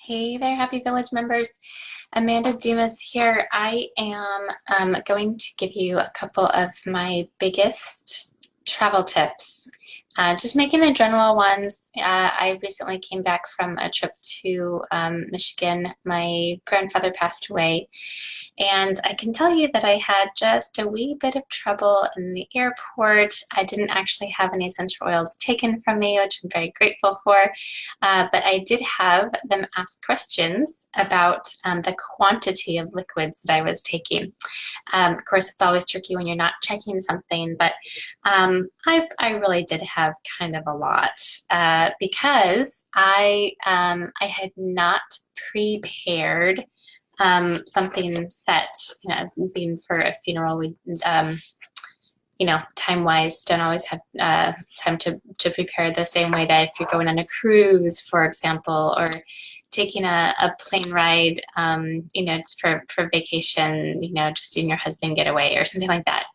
Hey there, Happy Village members. Amanda Dumas here. I am going to give you a couple of my biggest travel tips. Just making the general ones. I recently came back from a trip to Michigan. My grandfather passed away, and I can tell you that I had just a wee bit of trouble in the airport. I didn't actually have any essential oils taken from me, which I'm very grateful for. But I did have them ask questions about the quantity of liquids that I was taking. Of course, it's always tricky when you're not checking something, but I really did have kind of a lot because I had not prepared something set. Being for a funeral, we time-wise, don't always have time to prepare the same way that if you're going on a cruise, for example, or taking a plane ride, for vacation, just seeing your husband get away or something like that.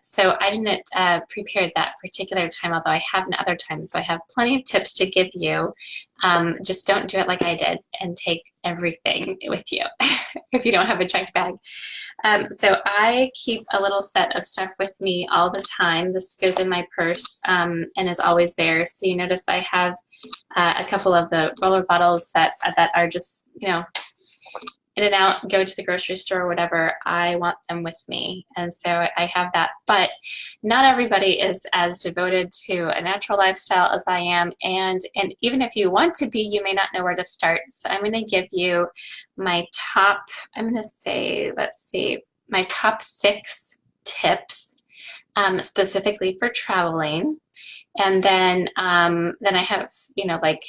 So I didn't prepare that particular time, although I have in other times. So I have plenty of tips to give you. Just don't do it like I did and take everything with you if you don't have a checked bag. So I keep a little set of stuff with me all the time. This goes in my purse and is always there. So you notice I have a couple of the roller bottles that are just, in and out, go to the grocery store or whatever. I want them with me. And so I have that. But not everybody is as devoted to a natural lifestyle as I am. And even if you want to be, you may not know where to start. So I'm going to give you my top, my top 6 tips specifically for traveling. And then I have, like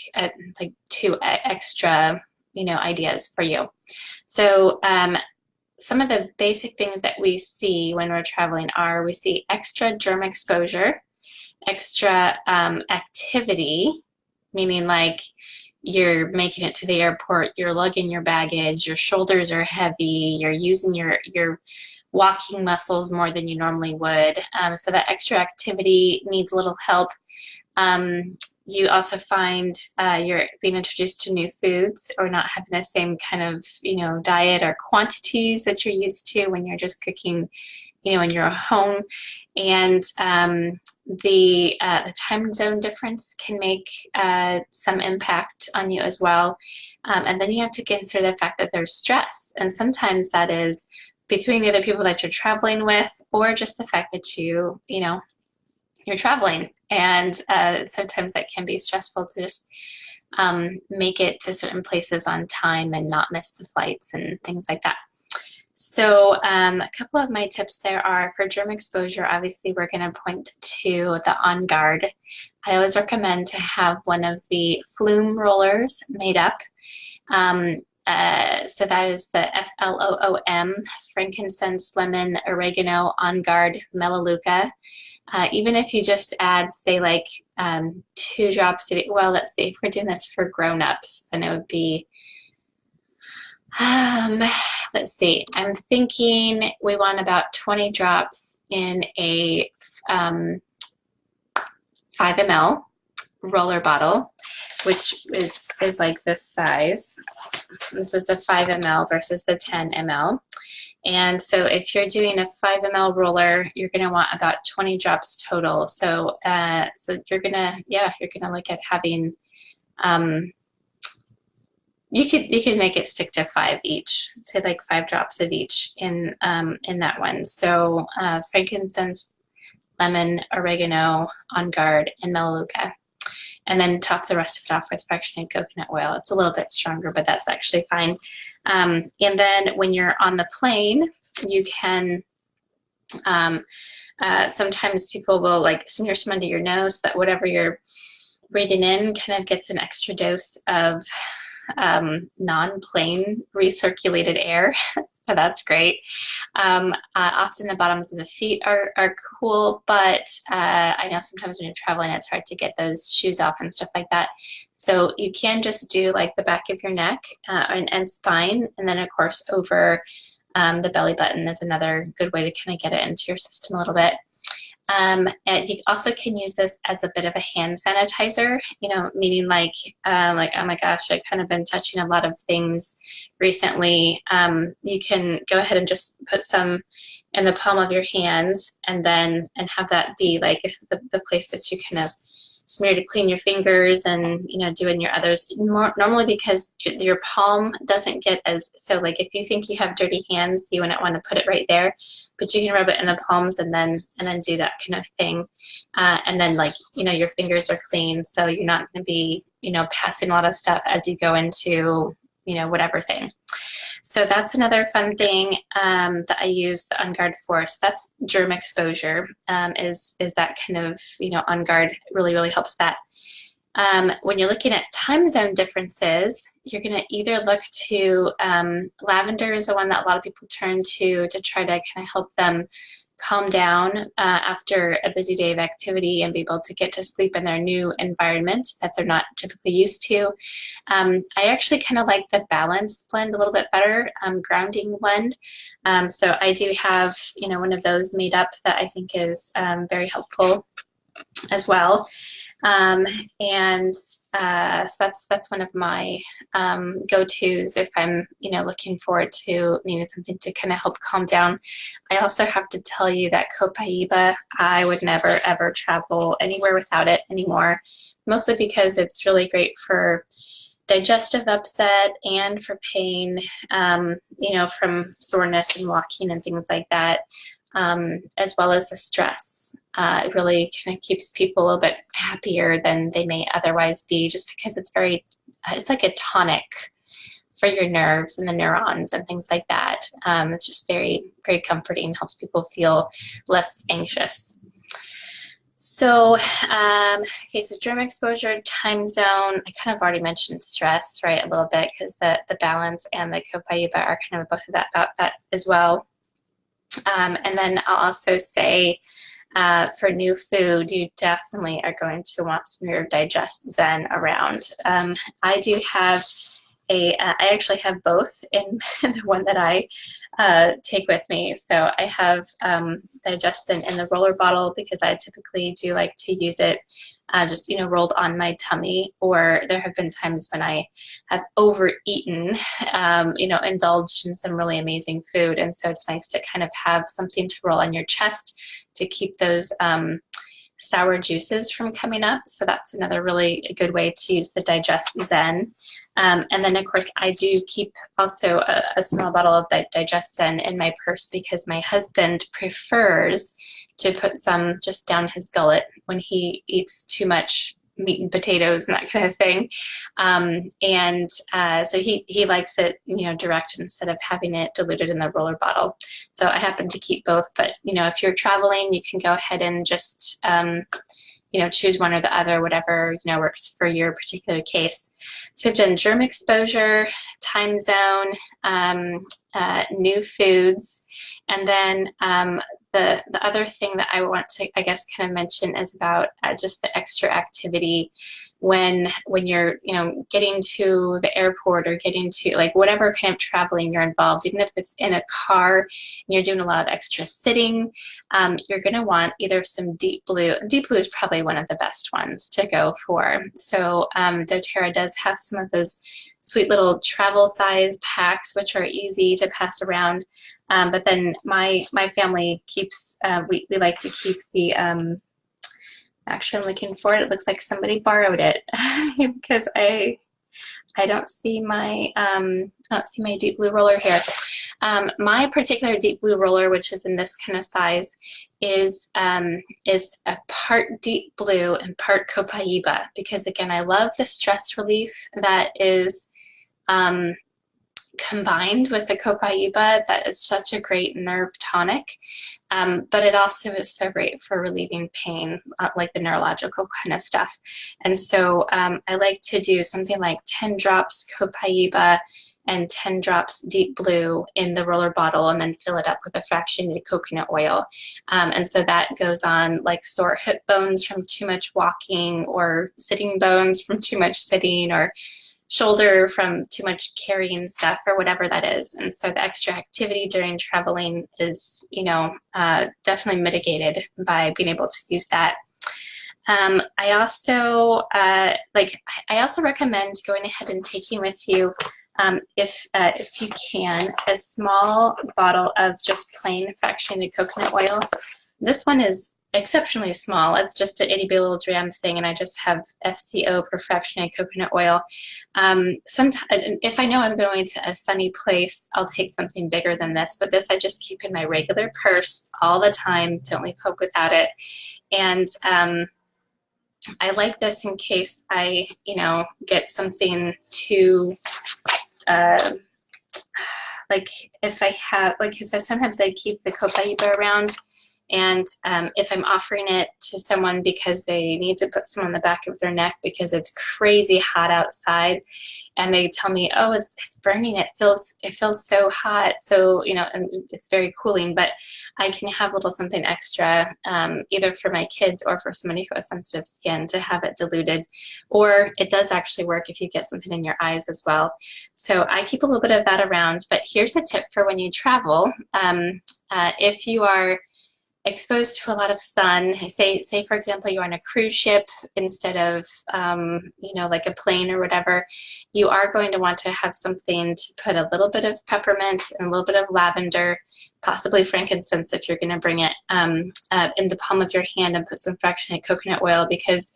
2 extra, ideas for you. So some of the basic things that we see when we're traveling are we see extra germ exposure, extra activity, meaning like you're making it to the airport, you're lugging your baggage, your shoulders are heavy, you're using your walking muscles more than you normally would. So that extra activity needs a little help. You also find you're being introduced to new foods or not having the same kind of, diet or quantities that you're used to when you're just cooking, in your home. And the time zone difference can make some impact on you as well. And then you have to consider the fact that there's stress. And sometimes that is between the other people that you're traveling with, or just the fact that you're traveling. And sometimes that can be stressful to just make it to certain places on time and not miss the flights and things like that. So a couple of my tips there are for germ exposure. Obviously, we're going to point to the On Guard. I always recommend to have one of the Flume rollers made up. So that is the FLOOM, frankincense, lemon, oregano, On Guard, melaleuca. Even if you just add, say, like 2 drops of it, well, let's see, if we're doing this for grown-ups, then it would be, let's see, I'm thinking we want about 20 drops in a 5 ml roller bottle, which is like this size. This is the 5 ml versus the 10 ml. And so if you're doing a 5 ml roller, you're going to want about 20 drops total. So you're going to look at having, you could make it stick to 5 each, say like 5 drops of each in that one. So frankincense, lemon, oregano, On Guard, and melaleuca. And then top the rest of it off with fractionated coconut oil. It's a little bit stronger, but that's actually fine. And then when you're on the plane, you can, sometimes people will like smear some under your nose so that whatever you're breathing in kind of gets an extra dose of non-plane recirculated air. So that's great. Often the bottoms of the feet are cool, but I know sometimes when you're traveling, it's hard to get those shoes off and stuff like that. So you can just do like the back of your neck and spine, and then of course over the belly button is another good way to kind of get it into your system a little bit. And you also can use this as a bit of a hand sanitizer, meaning like, oh my gosh, I've kind of been touching a lot of things recently. You can go ahead and just put some in the palm of your hands and have that be like the place that you kind of smear to clean your fingers and, do in your others. Normally because your palm doesn't get so like if you think you have dirty hands, you wouldn't want to put it right there, but you can rub it in the palms and then do that kind of thing. And then like, your fingers are clean. So you're not going to be, passing a lot of stuff as you go into, whatever thing. So that's another fun thing that I use the On Guard for. So that's germ exposure, is that kind of, On Guard really, really helps that. When you're looking at time zone differences, you're going to either look to lavender is the one that a lot of people turn to try to kind of help them calm down after a busy day of activity and be able to get to sleep in their new environment that they're not typically used to. I actually kind of like the Balance blend a little bit better, grounding blend. So I do have, one of those made up that I think is very helpful as well. So that's one of my go-tos if I'm looking forward to needing something to kind of help calm down. I also have to tell you that copaiba, I would never ever travel anywhere without it anymore, mostly because it's really great for digestive upset and for pain, from soreness and walking and things like that. As well as the stress. It really kind of keeps people a little bit happier than they may otherwise be, just because it's like a tonic for your nerves and the neurons and things like that. It's just very, very comforting, helps people feel less anxious. So, so germ exposure, time zone, I kind of already mentioned stress, right, a little bit, because the Balance and the copaiba are kind of both about that as well. And then I'll also say for new food, you definitely are going to want some of your Digest Zen around. I do have I actually have both in the one that I take with me. So I have Digest Zen in the roller bottle because I typically do like to use it just, rolled on my tummy, or there have been times when I have overeaten, indulged in some really amazing food. And so it's nice to kind of have something to roll on your chest to keep those sour juices from coming up. So that's another really good way to use the Digest Zen. And then of course I do keep also a small bottle of the Digest Zen in my purse because my husband prefers to put some just down his gullet when he eats too much meat and potatoes and that kind of thing. So he likes it, direct instead of having it diluted in the roller bottle. So I happen to keep both, but, if you're traveling, you can go ahead and just, choose one or the other, whatever, works for your particular case. So we've done germ exposure, time zone, new foods, and then the other thing that I want to, I guess, kind of mention is about just the extra activity when you're, getting to the airport or getting to like whatever kind of traveling you're involved, even if it's in a car and you're doing a lot of extra sitting, you're going to want either some Deep Blue. Deep Blue is probably one of the best ones to go for. So doTERRA does have some of those sweet little travel size packs, which are easy to pass around. But then my family keeps, we like to keep the, actually I'm looking for it. It looks like somebody borrowed it because I don't see my, Deep Blue roller here. My particular Deep Blue roller, which is in this kind of size, is a part Deep Blue and part copaiba, because again, I love the stress relief that is, combined with the copaiba. That is such a great nerve tonic, but it also is so great for relieving pain, like the neurological kind of stuff. And so I like to do something like 10 drops copaiba and 10 drops Deep Blue in the roller bottle, and then fill it up with a fractionated coconut oil. And so that goes on like sore hip bones from too much walking, or sitting bones from too much sitting, or shoulder from too much carrying stuff or whatever that is. And so the extra activity during traveling is, definitely mitigated by being able to use that. I also I also recommend going ahead and taking with you, if you can, a small bottle of just plain fractionated coconut oil. This one is exceptionally small. It's just an itty bitty little dram thing, and I just have FCO for fractionated coconut oil. Sometimes, if I know I'm going to a sunny place, I'll take something bigger than this, but this I just keep in my regular purse all the time. Don't leave home without it. And I like this in case I, get something to, like if I have, so sometimes I keep the copaiba around, and if I'm offering it to someone because they need to put some on the back of their neck because it's crazy hot outside, and they tell me, oh, it's burning, it feels so hot, so, and it's very cooling, but I can have a little something extra, either for my kids or for somebody who has sensitive skin, to have it diluted. Or it does actually work if you get something in your eyes as well. So I keep a little bit of that around. But here's a tip for when you travel. If you are exposed to a lot of sun, say for example you're on a cruise ship instead of like a plane or whatever, you are going to want to have something to put a little bit of peppermint and a little bit of lavender, possibly frankincense if you're going to bring it, in the palm of your hand, and put some fractionated coconut oil, because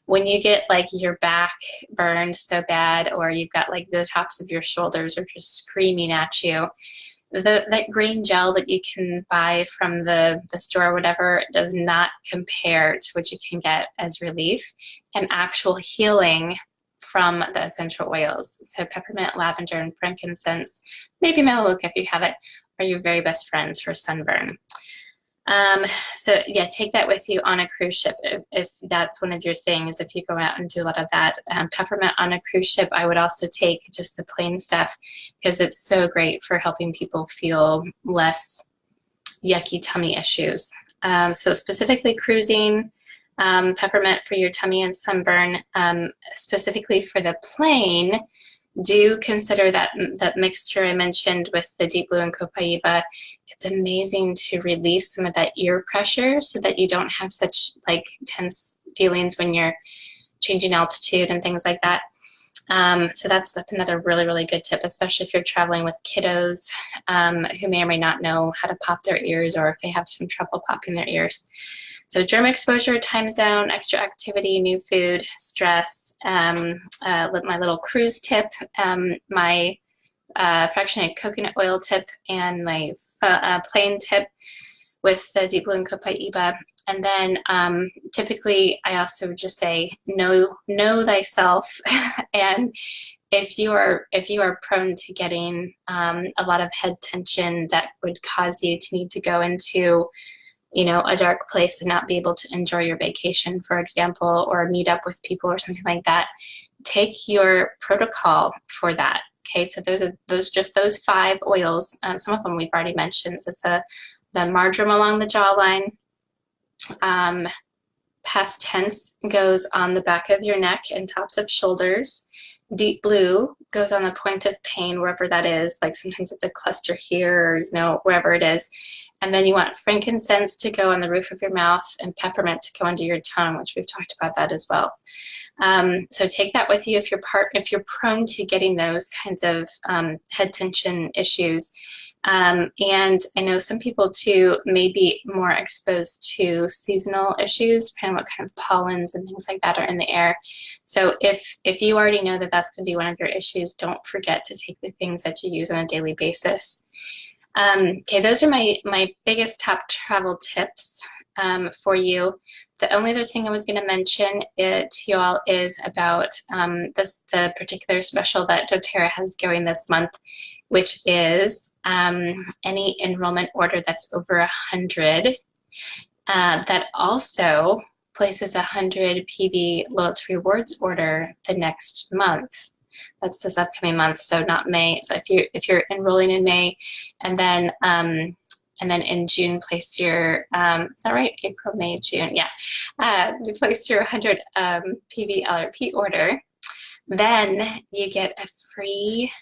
when you get like your back burned so bad, or you've got like the tops of your shoulders are just screaming at you, that green gel that you can buy from the store or whatever does not compare to what you can get as relief and actual healing from the essential oils. So peppermint, lavender, and frankincense, maybe melaleuca if you have it, are your very best friends for sunburn. So yeah, take that with you on a cruise ship if that's one of your things, if you go out and do a lot of that. Peppermint on a cruise ship, I would also take just the plain stuff, because it's so great for helping people feel less yucky tummy issues. So specifically cruising, peppermint for your tummy and sunburn. Specifically for the plane, do consider that mixture I mentioned with the deep blue and copaiba. It's amazing to release some of that ear pressure so that you don't have such like tense feelings when you're changing altitude and things like that. So that's another really, really good tip, especially if you're traveling with kiddos who may or may not know how to pop their ears, or if they have some trouble popping their ears. So germ exposure, time zone, extra activity, new food, stress, my little cruise tip, my fractionated coconut oil tip, and my plain tip with the deep blue and copaiba. And then typically I also would just say, know thyself. And if you are prone to getting a lot of head tension that would cause you to need to go into a dark place and not be able to enjoy your vacation, for example, or meet up with people or something like that, take your protocol for that. Okay, so those 5 oils. Some of them we've already mentioned. So it's the marjoram along the jawline. Past tense goes on the back of your neck and tops of shoulders. Deep blue goes on the point of pain, wherever that is. Like sometimes it's a cluster here, or wherever it is. And then you want frankincense to go on the roof of your mouth, and peppermint to go under your tongue, which we've talked about that as well. So take that with you if you're prone to getting those kinds of head tension issues. And I know some people too may be more exposed to seasonal issues, depending on what kind of pollens and things like that are in the air. So if you already know that that's going to be one of your issues, don't forget to take the things that you use on a daily basis. Okay, those are my biggest top travel tips for you. The only other thing I was going to mention to you all is about the particular special that doTERRA has going this month, which is any enrollment order that's over 100 that also places 100 PV Loyalty Rewards order the next month. That's this upcoming month, so not May. So if you're enrolling in May, and then in June place your is that right? April, May, June, yeah. You place your 100 PV LRP order. Then you get a free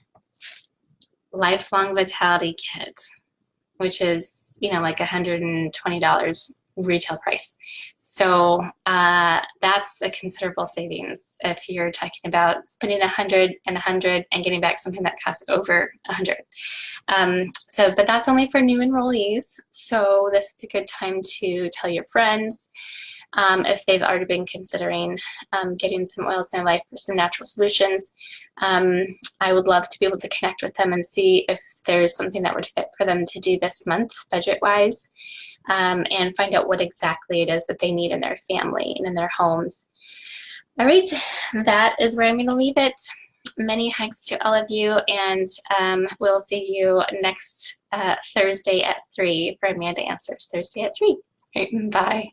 lifelong vitality kit, which is, you know, like $120 retail price. So that's a considerable savings if you're talking about spending 100 and 100 and getting back something that costs over 100. But that's only for new enrollees. So this is a good time to tell your friends if they've already been considering getting some oils in their life for some natural solutions. I would love to be able to connect with them and see if there's something that would fit for them to do this month budget-wise, and find out what exactly it is that they need in their family and in their homes. All right, that is where I'm going to leave it. Many hugs to all of you, and we'll see you next Thursday at 3 for Amanda Answers. Thursday at 3. Right, bye.